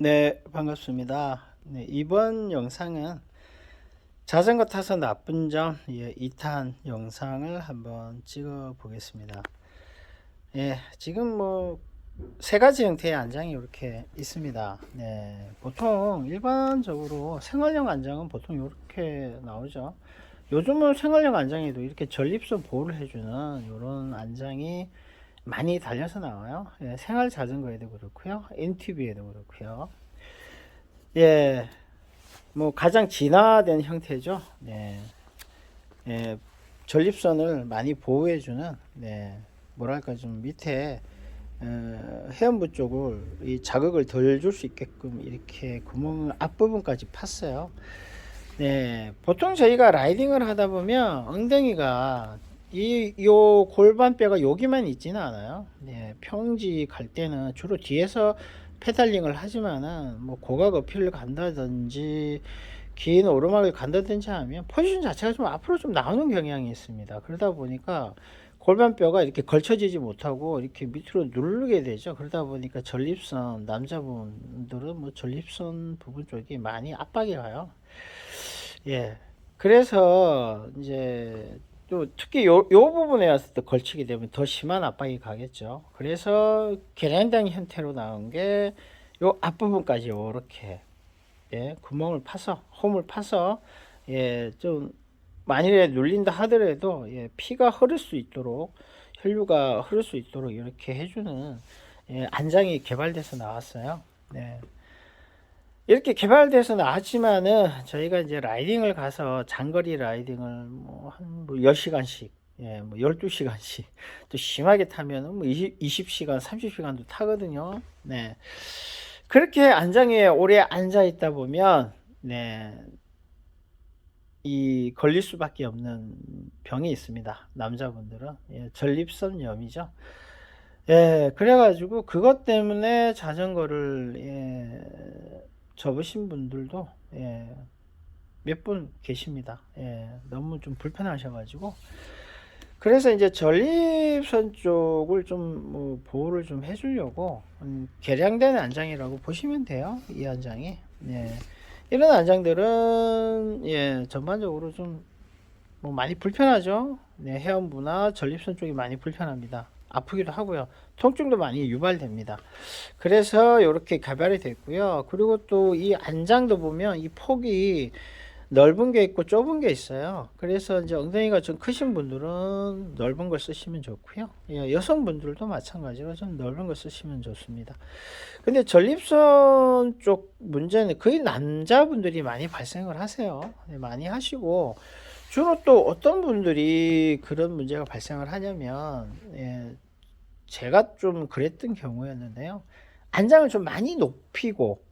네, 반갑습니다. 네, 이번 영상은 자전거 타서 나쁜 점 2탄 영상을 한번 찍어 보겠습니다. 지금 뭐 세 가지 형태의 안장이 이렇게 있습니다. 네, 보통 일반적으로 생활용 안장은 보통 이렇게 나오죠. 요즘은 생활용 안장에도 이렇게 전립선 보호를 해주는 이런 안장이 많이 달려서 나와요. 생활 자전거에도 그렇고요, NTV에도 그렇고요. 예, 뭐 가장 진화된 형태죠. 네, 예, 전립선을 많이 보호해주는, 네, 뭐랄까 좀 밑에 해안부 쪽을 이 자극을 덜 줄 수 있게끔 이렇게 구멍을 앞부분까지 팠어요. 네, 보통 저희가 라이딩을 하다 보면 엉덩이가 요 골반뼈가 여기만 있지는 않아요. 네, 평지 갈 때는 주로 뒤에서 페달링을 하지만은 뭐 고각 어필을 간다든지 긴 오르막을 간다든지 하면 포지션 자체가 좀 앞으로 좀 나오는 경향이 있습니다. 그러다 보니까 골반뼈가 이렇게 걸쳐지지 못하고 이렇게 밑으로 누르게 되죠. 그러다 보니까 전립선, 남자분들은 뭐 전립선 부분 쪽이 많이 압박이 가요. 예. 그래서 이제 또 특히 요 부분에 왔을 때 걸치게 되면 더 심한 압박이 가겠죠. 그래서 계량장 형태로 나온 게 요 앞부분까지 요렇게, 예, 구멍을 파서, 홈을 파서, 예, 좀 만일에 눌린다 하더라도, 예, 피가 흐를 수 있도록, 혈류가 흐를 수 있도록 이렇게 해주는, 예, 안장이 개발돼서 나왔어요. 네. 이렇게 개발돼서 나왔지만은 저희가 이제 라이딩을 가서 장거리 라이딩을 뭐 한 뭐 10시간씩, 예, 뭐 12시간씩 또 심하게 타면은 뭐 20시간, 30시간도 타거든요. 네. 그렇게 안장에 오래 앉아 있다 보면, 네, 이 걸릴 수밖에 없는 병이 있습니다. 남자분들은. 예, 전립선염이죠. 예, 그래가지고 그것 때문에 자전거를, 예, 접으신 분들도, 예, 몇 분 계십니다. 예, 너무 좀 불편하셔가지고. 그래서 이제 전립선 쪽을 좀 뭐 보호를 좀 해주려고 개량된 안장이라고 보시면 돼요. 이 안장이. 예. 이런 안장들은, 예, 전반적으로 좀 뭐 많이 불편하죠. 네, 회원부나 전립선 쪽이 많이 불편합니다. 아프기도 하고요. 통증도 많이 유발됩니다. 그래서 이렇게 개발이 됐고요. 그리고 또 이 안장도 보면 이 폭이 넓은 게 있고 좁은 게 있어요. 그래서 이제 엉덩이가 좀 크신 분들은 넓은 걸 쓰시면 좋고요. 예, 여성분들도 마찬가지로 좀 넓은 걸 쓰시면 좋습니다. 근데 전립선 쪽 문제는 거의 남자분들이 많이 발생을 하세요. 네, 많이 하시고, 주로 또 어떤 분들이 그런 문제가 발생을 하냐면, 예, 제가 좀 그랬던 경우였는데요. 안장을 좀 많이 높이고,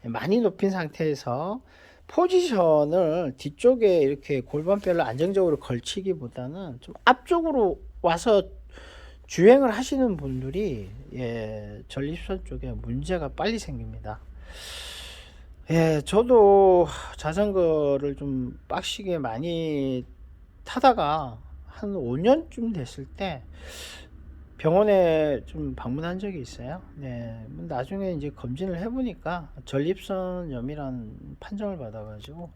많이 높인 상태에서 포지션을 뒤쪽에 이렇게 골반뼈를 안정적으로 걸치기보다는 좀 앞쪽으로 와서 주행을 하시는 분들이, 예, 전립선 쪽에 문제가 빨리 생깁니다. 예, 저도 자전거를 좀 빡시게 많이 타다가 한 5년쯤 됐을 때 병원에 좀 방문한 적이 있어요. 네, 나중에 이제 검진을 해보니까 전립선염이란 판정을 받아가지고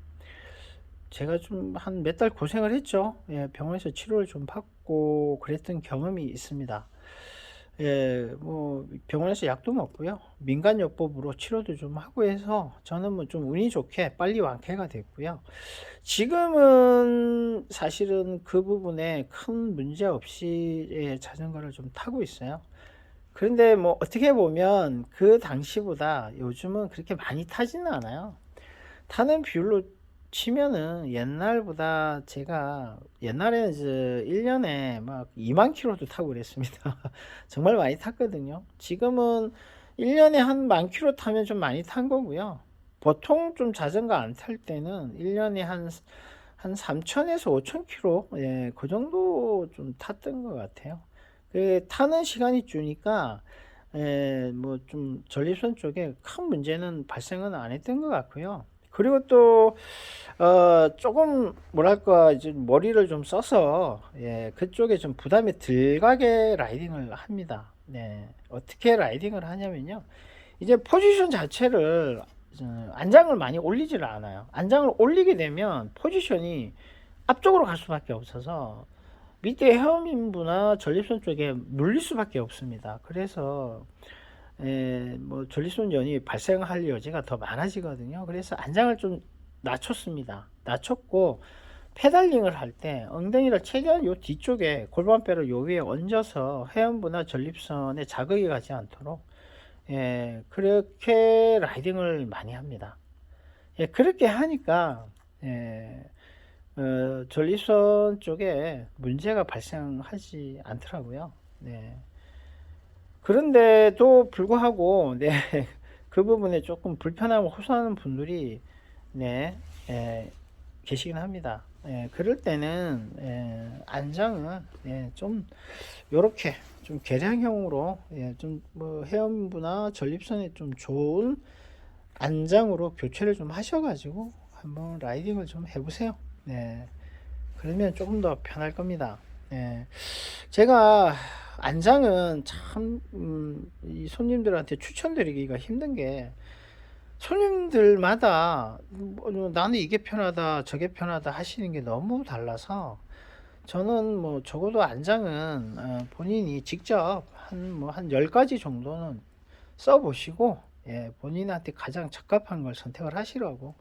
제가 좀 한 몇 달 고생을 했죠. 예, 병원에서 치료를 좀 받고 그랬던 경험이 있습니다. 예, 뭐 병원에서 약도 먹고요. 민간요법으로 치료도 좀 하고 해서 저는 뭐 좀 운이 좋게 빨리 완쾌가 됐고요. 지금은 사실은 그 부분에 큰 문제 없이, 예, 자전거를 좀 타고 있어요. 그런데 뭐 어떻게 보면 그 당시보다 요즘은 그렇게 많이 타지는 않아요. 타는 비율로 치면은 옛날보다 제가 옛날에는 이제 1년에 막 2만 킬로도 타고 그랬습니다. 정말 많이 탔거든요. 지금은 1년에 한 1만 킬로 타면 좀 많이 탄 거고요. 보통 좀 자전거 안 탈 때는 1년에 한 3천에서 5천 킬로, 예, 그 정도 좀 탔던 것 같아요. 그 타는 시간이 주니까, 예, 뭐 좀 전립선 쪽에 큰 문제는 발생은 안 했던 것 같고요. 그리고 또 조금 뭐랄까 이제 머리를 좀 써서, 예, 그쪽에 좀 부담이 덜 가게 라이딩을 합니다. 네, 어떻게 라이딩을 하냐면요, 이제 포지션 자체를 안장을 많이 올리지를 않아요. 안장을 올리게 되면 포지션이 앞쪽으로 갈 수밖에 없어서 밑에 헤어민부나 전립선 쪽에 눌릴 수밖에 없습니다. 그래서 뭐 전립선염이 발생할 여지가 더 많아지거든요. 그래서 안장을 좀 낮췄습니다. 낮췄고 페달링을 할 때 엉덩이를 최대한 요 뒤쪽에 골반뼈를 요 위에 얹어서 회음부나 전립선에 자극이 가지 않도록 그렇게 라이딩을 많이 합니다. 그렇게 하니까 전립선 쪽에 문제가 발생하지 않더라고요. 네. 그런데도 불구하고 네, 그 부분에 조금 불편함을 호소하는 분들이 네, 계시긴 합니다. 그럴 때는 안장은 좀 요렇게 좀 개량형으로 좀 뭐 회원부나 전립선에 좀 좋은 안장으로 교체를 좀 하셔가지고 한번 라이딩을 좀 해보세요. 네, 그러면 조금 더 편할 겁니다. 제가 안장은 참, 이 손님들한테 추천드리기가 힘든 게, 손님들마다 뭐 나는 이게 편하다, 저게 편하다 하시는 게 너무 달라서, 저는 뭐 적어도 안장은 본인이 직접 한 10가지 정도는 써보시고, 본인한테 가장 적합한 걸 선택을 하시라고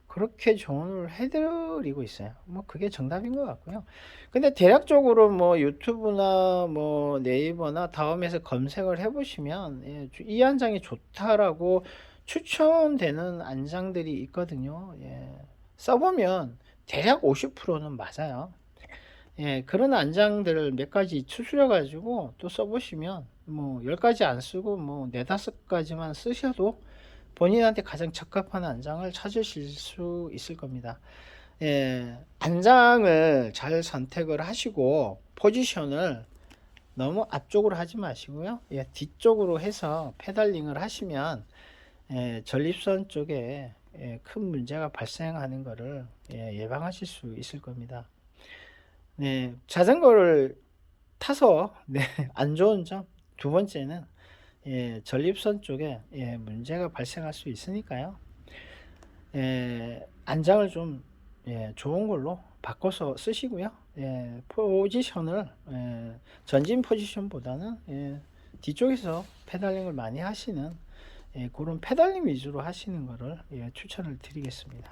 그렇게 조언을 해드리고 있어요. 뭐 그게 정답인 것 같고요. 근데 대략적으로 뭐 유튜브나 뭐 네이버나 다음에서 검색을 해보시면 이 안장이 좋다라고 추천되는 안장들이 있거든요. 써보면 대략 50%는 맞아요. 그런 안장들을 몇 가지 추출해 가지고 또 써보시면 뭐 10가지 안 쓰고 뭐 4-5가지만 쓰셔도 본인한테 가장 적합한 안장을 찾으실 수 있을 겁니다. 안장을 잘 선택을 하시고 포지션을 너무 앞쪽으로 하지 마시고요. 뒤쪽으로 해서 페달링을 하시면 전립선 쪽에 큰 문제가 발생하는 것을 예방하실 수 있을 겁니다. 네, 자전거를 타서 안 좋은 점 두 번째는 전립선 쪽에 문제가 발생할 수 있으니까요. 안장을 좀 좋은 걸로 바꿔서 쓰시고요. 포지션을 전진 포지션보다는 뒤쪽에서 페달링을 많이 하시는 그런 페달링 위주로 하시는 것을 추천을 드리겠습니다.